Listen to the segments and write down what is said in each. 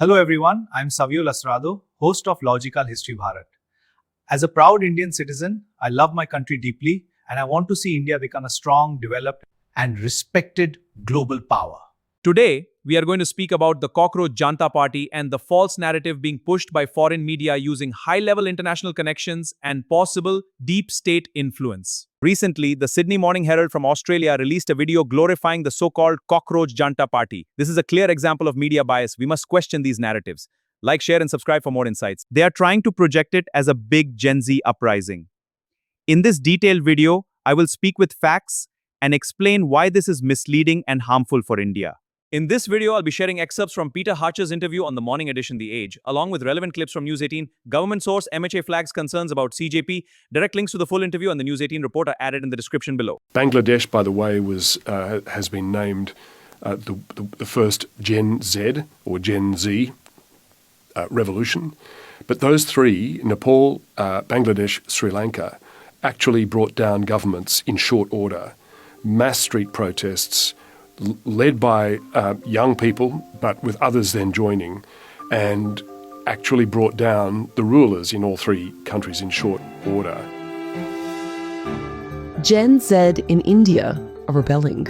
Hello everyone, I'm Savio Lasrado, host of Logical History Bharat. As a proud Indian citizen, I love my country deeply and I want to see India become a strong, developed, and respected global power. Today, we are going to speak about the Cockroach Janta Party and the false narrative being pushed by foreign media using high-level international connections and possible deep state influence. Recently, the Sydney Morning Herald from Australia released a video glorifying the so-called Cockroach Janta Party. This is a clear example of media bias. We must question these narratives. Like, share, and subscribe for more insights. They are trying to project it as a big Gen Z uprising. In this detailed video, I will speak with facts and explain why this is misleading and harmful for India. In this video, I'll be sharing excerpts from Peter Hartcher's interview on the morning edition The Age, along with relevant clips from News 18, government source MHA flags concerns about CJP. Direct links to the full interview and the News 18 report are added in the description below. Bangladesh, by the way, has been named the first Gen Z or Gen Z revolution. But those three, Nepal, Bangladesh, Sri Lanka, actually brought down governments in short order. Mass street protests, led by young people, but with others then joining, and actually brought down the rulers in all three countries in short order. Gen Z in India are rebelling.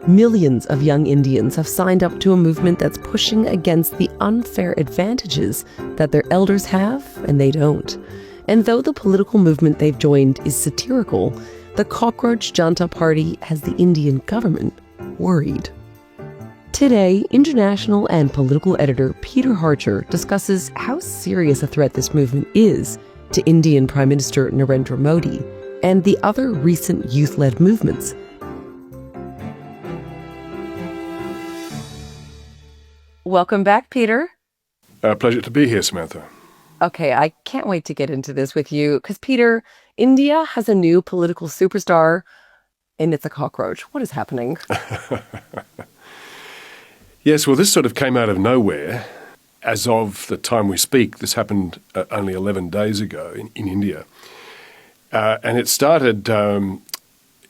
Millions of young Indians have signed up to a movement that's pushing against the unfair advantages that their elders have and they don't. And though the political movement they've joined is satirical, the Cockroach Janta Party has the Indian government worried. Today, international and political editor Peter Hartcher discusses how serious a threat this movement is to Indian Prime Minister Narendra Modi and the other recent youth-led movements. Welcome back, Peter. Pleasure to be here, Samantha. Okay, I can't wait to get into this with you because, Peter, India has a new political superstar, and it's a cockroach. What is happening? Yes, well, this sort of came out of nowhere. As of the time we speak, this happened only 11 days ago in India. And it started in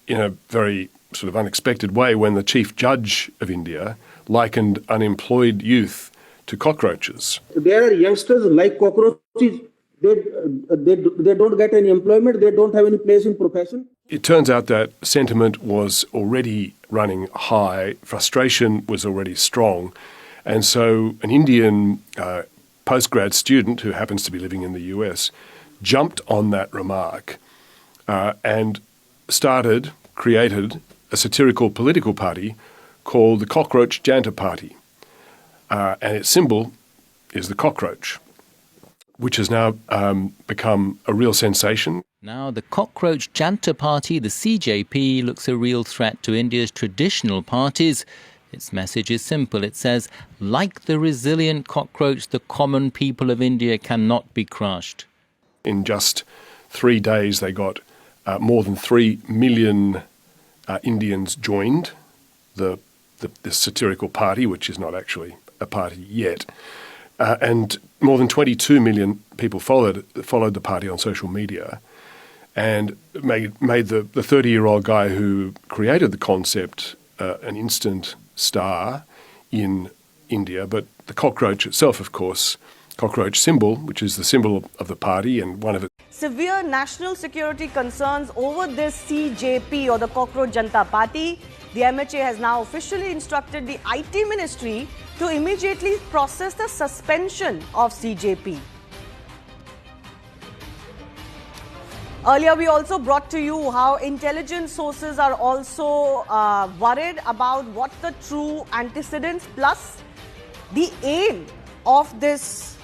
a very sort of unexpected way when the chief judge of India likened unemployed youth to cockroaches. There are youngsters like cockroaches. They don't get any employment. They don't have any place in profession. It turns out that sentiment was already running high, frustration was already strong, and so an Indian postgrad student who happens to be living in the US jumped on that remark and created a satirical political party called the Cockroach Janta Party, and its symbol is the cockroach, which has now become a real sensation. Now, the Cockroach Janta Party, the CJP, looks a real threat to India's traditional parties. Its message is simple. It says, like the resilient cockroach, the common people of India cannot be crushed. In just 3 days, they got more than 3 million Indians joined the satirical party, which is not actually a party yet. And more than 22 million people followed the party on social media and made the 30-year-old guy who created the concept an instant star in India. But the cockroach itself, of course, cockroach symbol, which is the symbol of the party and one of its severe national security concerns over this CJP or the Cockroach Janta Party. The MHA has now officially instructed the IT Ministry to immediately process the suspension of CJP. Earlier, we also brought to you how intelligence sources are also worried about what the true antecedents plus the aim of this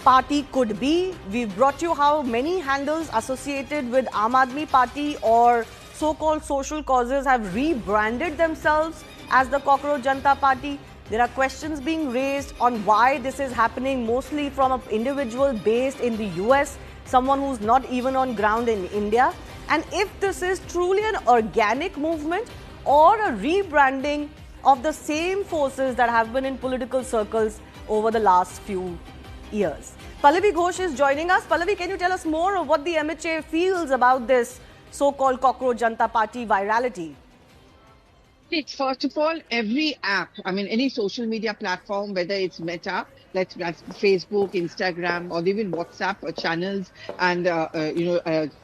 party could be. We've brought you how many handles associated with Aam Aadmi Party or so-called social causes have rebranded themselves as the Cockroach Janta Party. There are questions being raised on why this is happening, mostly from an individual based in the US, someone who's not even on ground in India. And if this is truly an organic movement or a rebranding of the same forces that have been in political circles over the last few years. Pallavi Ghosh is joining us. Pallavi, can you tell us more of what the MHA feels about this so-called Cockroach Janta Party virality? First of all, every app, I mean, any social media platform, whether it's Meta, that's Facebook, Instagram, or even WhatsApp channels, and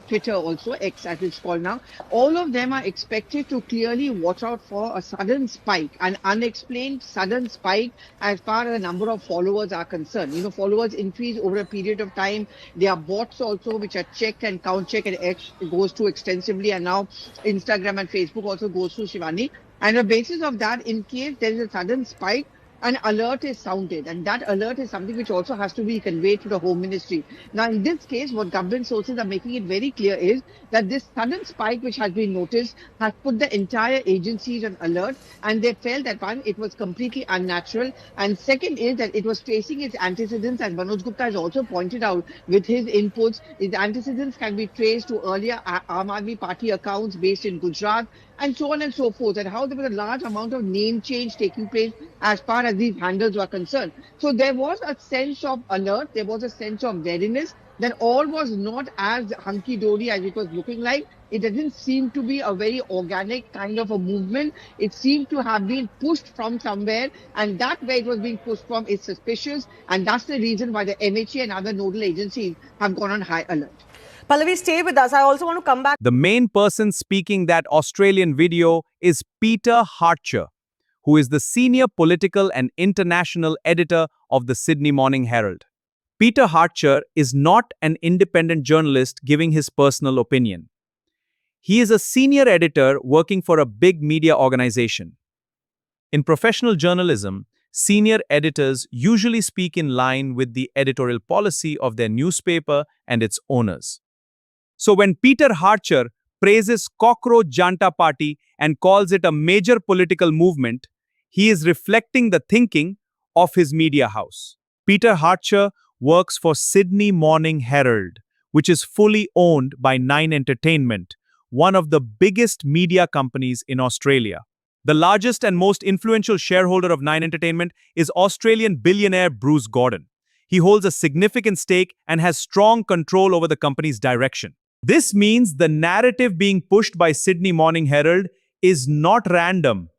Twitter also, X as it's called now, all of them are expected to clearly watch out for a sudden spike, an unexplained sudden spike as far as the number of followers are concerned. Followers increase over a period of time. There are bots also which are checked and count checked, and X goes through extensively, and now Instagram and Facebook also goes through, Shivani. And on the basis of that, in case there is a sudden spike, an alert is sounded, and that alert is something which also has to be conveyed to the Home Ministry. Now, in this case, what government sources are making it very clear is that this sudden spike which has been noticed has put the entire agencies on alert, and they felt that one, it was completely unnatural, and second is that it was tracing its antecedents, as Manoj Gupta has also pointed out with his inputs. Its antecedents can be traced to earlier Aam Aadmi Party accounts based in Gujarat, and so on and so forth, and how there was a large amount of name change taking place as far as these handles were concerned. So there was a sense of alert, there was a sense of readiness, that all was not as hunky-dory as it was looking like. It doesn't seem to be a very organic kind of a movement. It seemed to have been pushed from somewhere, and that where it was being pushed from is suspicious, and that's the reason why the MHA and other nodal agencies have gone on high alert. Pallavi, stay with us. I also want to come back. The main person speaking that Australian video is Peter Hartcher, who is the senior political and international editor of the Sydney Morning Herald. Peter Hartcher is not an independent journalist giving his personal opinion. He is a senior editor working for a big media organization. In professional journalism, senior editors usually speak in line with the editorial policy of their newspaper and its owners. So when Peter Hartcher praises Cockroach Janta Party and calls it a major political movement, he is reflecting the thinking of his media house. Peter Hartcher works for Sydney Morning Herald, which is fully owned by Nine Entertainment, one of the biggest media companies in Australia. The largest and most influential shareholder of Nine Entertainment is Australian billionaire Bruce Gordon. He holds a significant stake and has strong control over the company's direction. This means the narrative being pushed by Sydney Morning Herald is not random.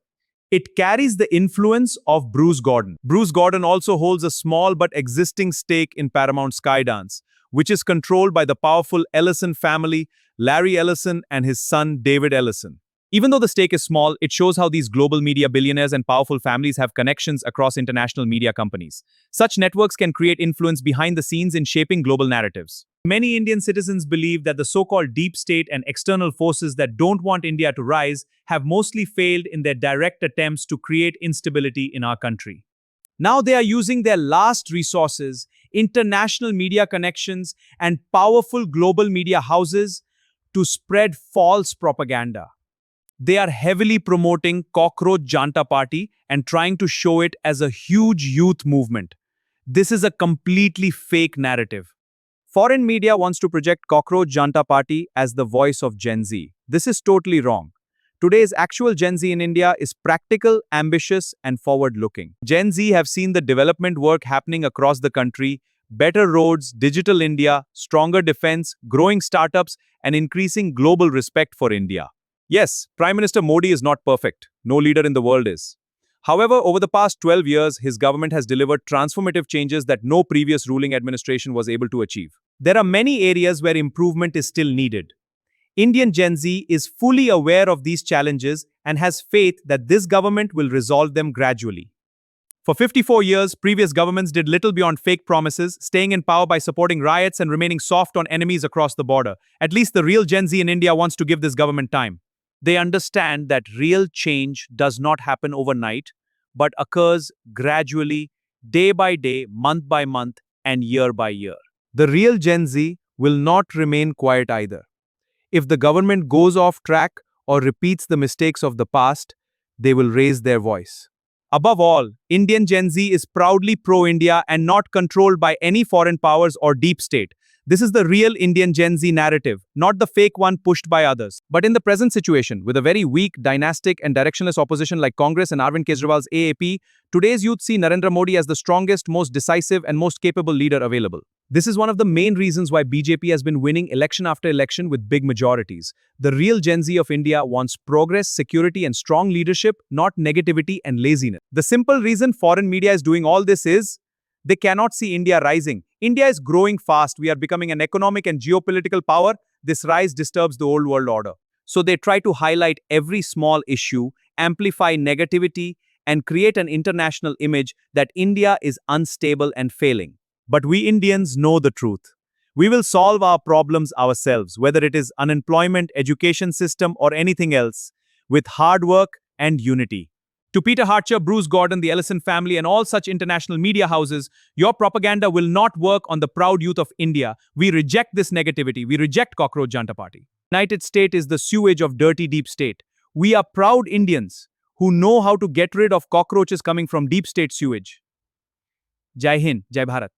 It carries the influence of Bruce Gordon. Bruce Gordon also holds a small but existing stake in Paramount Skydance, which is controlled by the powerful Ellison family, Larry Ellison and his son David Ellison. Even though the stake is small, it shows how these global media billionaires and powerful families have connections across international media companies. Such networks can create influence behind the scenes in shaping global narratives. Many Indian citizens believe that the so-called deep state and external forces that don't want India to rise have mostly failed in their direct attempts to create instability in our country. Now they are using their last resources, international media connections, and powerful global media houses to spread false propaganda. They are heavily promoting Cockroach Janta Party and trying to show it as a huge youth movement. This is a completely fake narrative. Foreign media wants to project Cockroach Janta Party as the voice of Gen Z. This is totally wrong. Today's actual Gen Z in India is practical, ambitious, and forward-looking. Gen Z have seen the development work happening across the country: better roads, digital India, stronger defense, growing startups, and increasing global respect for India. Yes, Prime Minister Modi is not perfect. No leader in the world is. However, over the past 12 years, his government has delivered transformative changes that no previous ruling administration was able to achieve. There are many areas where improvement is still needed. Indian Gen Z is fully aware of these challenges and has faith that this government will resolve them gradually. For 54 years, previous governments did little beyond fake promises, staying in power by supporting riots and remaining soft on enemies across the border. At least the real Gen Z in India wants to give this government time. They understand that real change does not happen overnight, but occurs gradually, day by day, month by month, and year by year. The real Gen Z will not remain quiet either. If the government goes off track or repeats the mistakes of the past, they will raise their voice. Above all, Indian Gen Z is proudly pro-India and not controlled by any foreign powers or deep state. This is the real Indian Gen Z narrative, not the fake one pushed by others. But in the present situation, with a very weak, dynastic and directionless opposition like Congress and Arvind Kejriwal's AAP, today's youth see Narendra Modi as the strongest, most decisive and most capable leader available. This is one of the main reasons why BJP has been winning election after election with big majorities. The real Gen Z of India wants progress, security, and strong leadership, not negativity and laziness. The simple reason foreign media is doing all this is they cannot see India rising. India is growing fast. We are becoming an economic and geopolitical power. This rise disturbs the old world order. So they try to highlight every small issue, amplify negativity, and create an international image that India is unstable and failing. But we Indians know the truth. We will solve our problems ourselves, whether it is unemployment, education system, or anything else, with hard work and unity. To Peter Hartcher, Bruce Gordon, the Ellison family, and all such international media houses, your propaganda will not work on the proud youth of India. We reject this negativity. We reject Cockroach Janta Party. United States is the sewage of dirty deep state. We are proud Indians who know how to get rid of cockroaches coming from deep state sewage. Jai Hind, Jai Bharat.